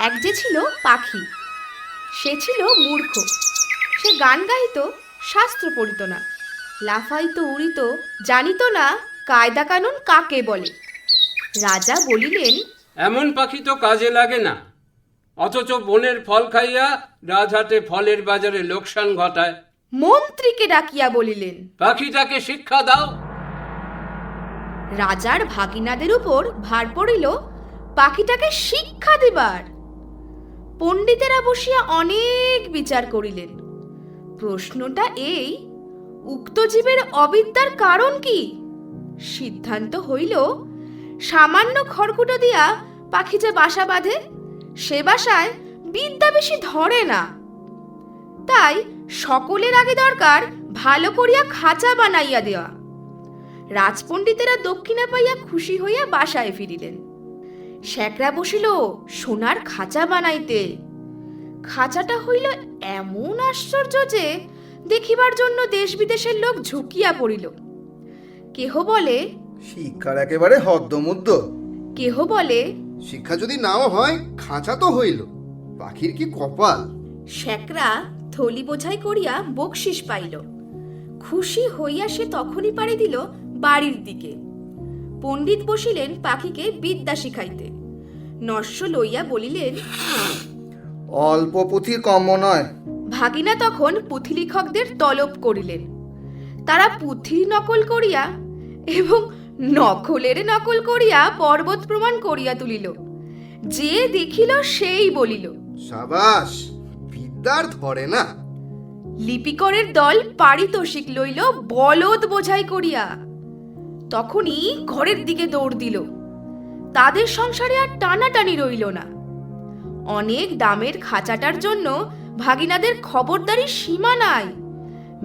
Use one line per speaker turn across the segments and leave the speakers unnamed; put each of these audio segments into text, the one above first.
এক যে ছিল পাখি, সে ছিল মূর্খ। সে গান গাইত, শাস্ত্র পড়িত না, লাফাইত উড়িত, জানিত না কায়দা কানুন কাকে বলে। রাজা বলিলেন,
এমন পাখি তো কাজে লাগে না, অথচ বনের ফল খাইয়া রাজহাটে ফলের বাজারে লোকসান ঘটায়।
মন্ত্রীকে ডাকিয়া বলিলেন,
পাখিটাকে শিক্ষা দাও।
রাজার ভাগিনাদের উপর ভার পড়িল পাখিটাকে শিক্ষা দিবার। পণ্ডিতেরা বসিয়া অনেক বিচার করিলেন। প্রশ্নটা এই, উক্ত জীবের অবিদ্যার কারণ কি? সিদ্ধান্ত হইল, সামান্য খড়কুটো দিয়া পাখি যে বাসা বাঁধে, সে বাসায় বিদ্যা বেশি ধরে না। তাই সকলের আগে দরকার ভালো করিয়া খাঁচা বানাইয়া দেওয়া। রাজপণ্ডিতেরা দক্ষিণা পাইয়া খুশি হইয়া বাসায় ফিরিলেন। শ্যাকরা বসিল সোনার খাঁচা বানাইতে। খাঁচাটা হইল এমন আশ্চর্য যে দেখিবার জন্য দেশ বিদেশের লোক ঝুঁকিয়া পড়িল। কেহ বলে,
শিক্ষার একেবারে হদ্দমুদ্দ।
কেহ বলে,
শিক্ষা যদি নাও হয়, খাঁচা তো হইল, পাখির কি কপাল।
শ্যাকরা থলি বোঝাই করিয়া বকশিস পাইল। খুশি হইয়া সে তখনই পাড়ি দিল বাড়ির দিকে। পণ্ডিত বসিলেন পাখিকে বিদ্যা শিখাইতে। নস্য লইয়া বলিলেন,
অল্প পুঁথির কম্য নয়।
ভাগিনা তখন পুঁথিলেখকদের তলব করিলেন। তারা পুঁথির নকল করিয়া এবং নকলের নকল করিয়া পর্বত প্রমাণ করিয়া তুলিল। যে দেখিল সেই বলিল,
সাবাস, বিদ্যার ধরে না।
লিপিকরের দল পারিতোষিক লইল বলদ বোঝাই করিয়া। তখনই ঘরের দিকে দৌড় দিল। তাদের সংসারে আর টানাটানি রইল না। অনেক দামের খাঁচাটার জন্য ভাগিনাদের খবরদারি সীমা নাই।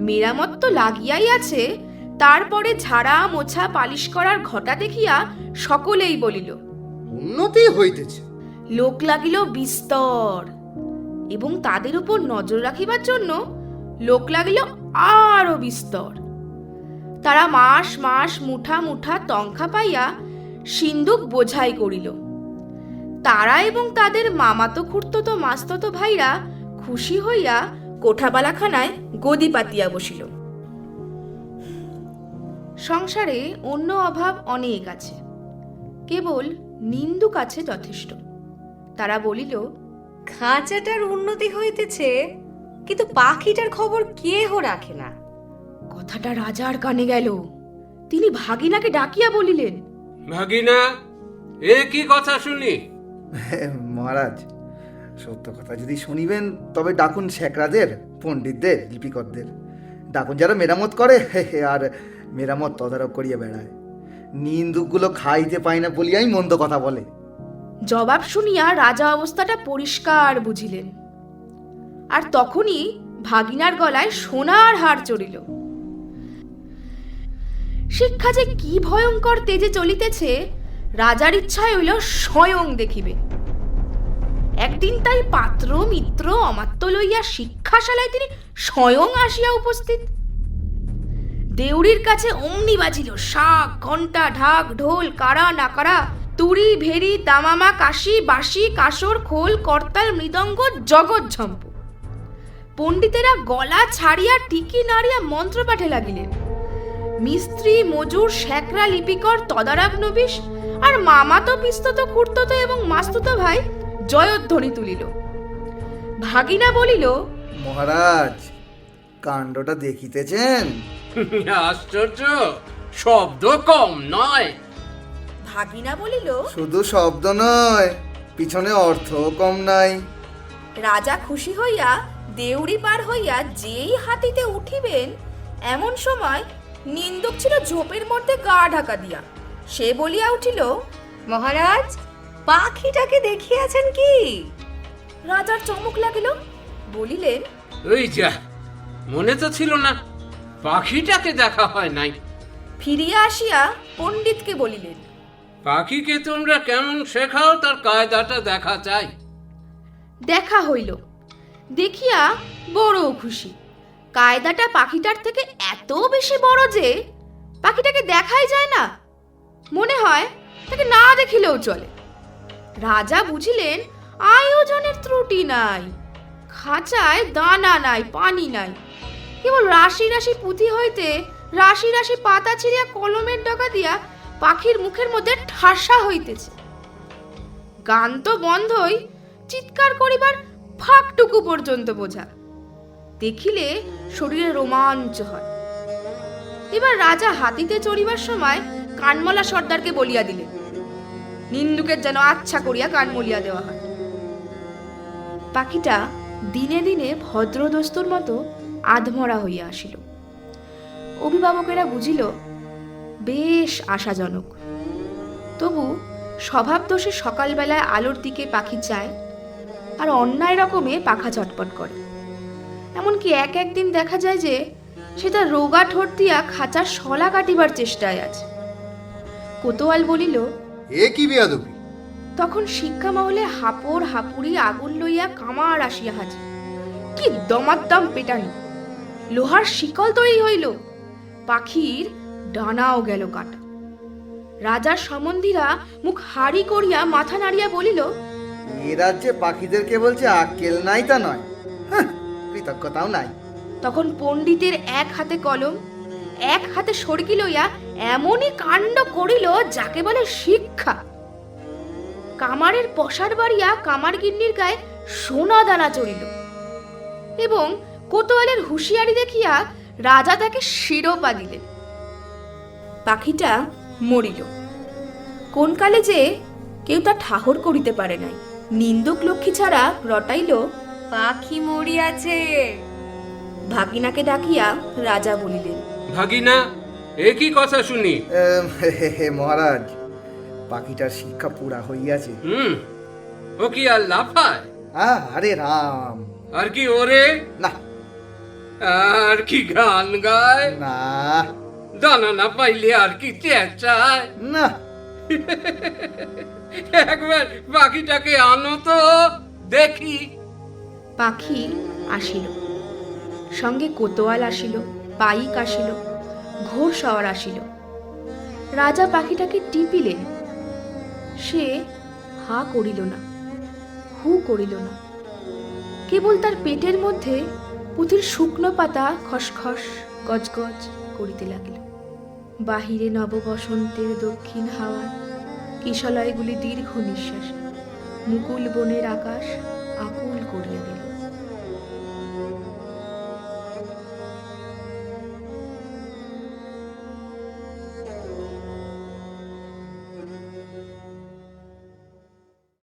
মেরামত তো লাগিয়াই আছে, তারপরে ঝাড়া মোছা পালিশ করার ঘটা দেখিয়া সকলেই বলিল,
উন্নতি হইতেছে।
লোক লাগিল বিস্তর, এবং তাদের উপর নজর রাখিবার জন্য লোক লাগিল আরো বিস্তর। তারা মাস মাস মুঠা মুঠা তংখা পাইয়া সিন্দুক বোঝাই করিল। তারা এবং তাদের মামাতো খুড়তো মাস্ততো ভাইরা খুশি হইয়া কোঠাবালাখানায় গদি পাতিয়া বসিল। সংসারে অন্য অভাব অনেক আছে, কেবল নিন্দুক আছে যথেষ্ট। তারা বলিল,
খাঁচাটার উন্নতি হইতেছে, কিন্তু পাখিটার খবর কেহ রাখে না।
কথাটা রাজার কানে গেল। তিনি ভাগিনাকে ডাকিয়া বলিলেন,
ভাগিনা, এ কি কথা শুনি?
মহারাজ, সত্য কথা যদি শুনিবেন তবে ডাকুন শ্যাকরাদের, পণ্ডিতদের, লিপিকরদের। ডাকুন যারা মেরামত করে আর মেরামত তদারক করিয়া বেড়ায়। নিন্দুকগুলো খাইতে পায় না বলিয়াই মন্দ কথা বলে।
জবাব শুনিয়া রাজা অবস্থাটা পরিষ্কার বুঝিলেন। আর তখনই ভাগিনার গলায় সোনার হার চড়িল। শিক্ষা যে কি ভয়ঙ্কর তেজে চলিতেছে, রাজার ইচ্ছা হইল স্বয়ং দেখিবে। একদিন তাই পাত্র মিত্র অমাত্য লইয়া শিক্ষাশালায় তিনি স্বয়ং আসিয়া উপস্থিত। দেউড়ির কাছে অমনি বাজিল শাক, ঘণ্টা, ঢাক, ঢোল, কারা নাকারা, তুড়ি, ভেরি, দামামা, কাশি, বাঁশি, কাসর, খোল, করতাল, মৃদঙ্গ, জগৎ ঝম্প। পণ্ডিতেরা গলা ছাড়িয়া টিকি নাড়িয়া মন্ত্র পাঠে লাগিলেন। মিস্ত্রি, মজুর, শ্যাকরা, লিপিকর, তদারক নবিশ আর মামাতো পিস্তত খুড়তো এবং মাস্তুতো ভাই জয়ধ্বনি তুলিল। ভাগিনা বলিল,
মহারাজ, কাণ্ডটা দেখিতেছেন?
আশ্চর্য, শব্দ কম নয়।
ভাগিনা বলিল,
শুধু শব্দ নয়, পিছনে অর্থ কম নাই।
রাজা খুশি হইয়া দেউড়ি পার হইয়া যেই হাতিতে উঠিবেন, এমন সময় নিন্দুক ছিল ঝোপের মধ্যে গা ঢাকা দিয়া। সে বলিয়া উঠিল,
মহারাজ, পাখিটাকে দেখিয়াছেন কি?
রাজার চমক লাগিল। বলিলেন,
ওই যা, মনে তো ছিল না, পাখিটাকে দেখা হয় নাই।
ফিরিয়া আসিয়া পণ্ডিতকে বলিলেন,
পাখিকে তোমরা কেমন শেখাও তার কায়দাটা দেখা চাই।
দেখা হইল। দেখিয়া বড় খুশি। কায়দাটা পাখিটার থেকে এত বেশি বড় যে পাখিটাকে দেখাই যায় না, মনে হয় তাকে না দেখিলেও চলে। রাজা বুঝিলেন আয়োজনের ত্রুটি নাই, খাঁচায় দানা নাই, পানি নাই, কেবল রাশি রাশি পুঁথি হইতে রাশি রাশি পাতা ছিঁড়িয়া কলমের ডগা দিয়া পাখির মুখের মধ্যে ঠাসা হইতেছে। গান তো বন্ধই, চিৎকার করিবার ফাঁকটুকু পর্যন্ত বোঝা। দেখিলে শরীরে রোমাঞ্চ হয়। এবার রাজা হাতিতে চড়িবার সময় কানমলা সর্দারকে বলিয়া দিলেন, নিন্দুকের যেন আচ্ছা করিয়া কান মলিয়া দেওয়া হয়। পাখিটা দিনে দিনে ভদ্রদস্তুর মতো আধমরা হইয়া আসিল। অভিভাবকেরা বুঝিল বেশ আশাজনক। তবু স্বভাব দোষে সকালবেলায় আলোর দিকে পাখি চায়, আর অন্যায় রকমে পাখা চটপট করে। এমনকি একদিন দেখা যায় যে সে তার রোগা ঠোঁট দিয়া খাঁচার শলা কাটিবার চেষ্টায় আছে। কোতোয়াল বলিল,
এ কি বেয়াদবি!
তখন শিক্ষা মহলে হাপড় হাপুড়ি আগুন লইয়া কামার আসিয়া হাজির। কি দমাদ্দম পেটানি! লোহার শিকল তৈরি হইল, পাখির ডানাও গেল কাটা। রাজার সম্বন্ধীরা মুখ হাড়ি করিয়া মাথা নাড়িয়া বলিল,
এ রাজ্যে পাখিদেরকে বলছে আক্কেল নাই তা নয়, হাহ, কৃতজ্ঞতাও নাই।
তখন পণ্ডিতের এক হাতে কলম, এক হাতে সড়কি লইয়া এমনই কাণ্ড করিল যাকে বলে শিক্ষা। কামারের পশার বাড়িয়া কামার গিন্নির গায়ে সোনা দানা চড়িল, এবং কোতোয়ালের হুঁশিয়ারি দেখিয়া রাজা তাকে শিরোপা দিলেন। পাখিটা মরিল। কোন কালে যে কেউ তা ঠাহর করিতে পারে নাই। নিন্দুক লক্ষ্মী ছাড়া রটাইল,
পাখি মরিয়াছে।
ভাগিনাকে ডাকিয়া রাজা বলিলেন,
ভাগিনা, এ কি কথা শুনি?
মহারাজ, পাখিটার শিক্ষা পুরা হইয়াছে।
ও কি আর লাফায়?
আরে রাম!
আর কি ওরে?
না
আর কি গান গায়?
না
দানা না পাইলে আর কি চেঁচায়?
না,
একবার পাখিটাকে আনো তো দেখি।
পাখি আসিল, সঙ্গে কোতোয়াল আসিল, পাইক আসিল, ঘোড় সওয়ার আসিল। রাজা পাখিটাকে টিপিলেন। সে হা করিল না, হু করিল না, কেবল তার পেটের মধ্যে পুঁথির শুকনো পাতা খসখস গজগজ করিতে লাগিল। বাহিরে নব বসন্তের দক্ষিণ হাওয়ায় কিশলয়গুলি দীর্ঘ নিঃশ্বাসে মুকুল বনের আকাশ আকুল করিয়া দিল।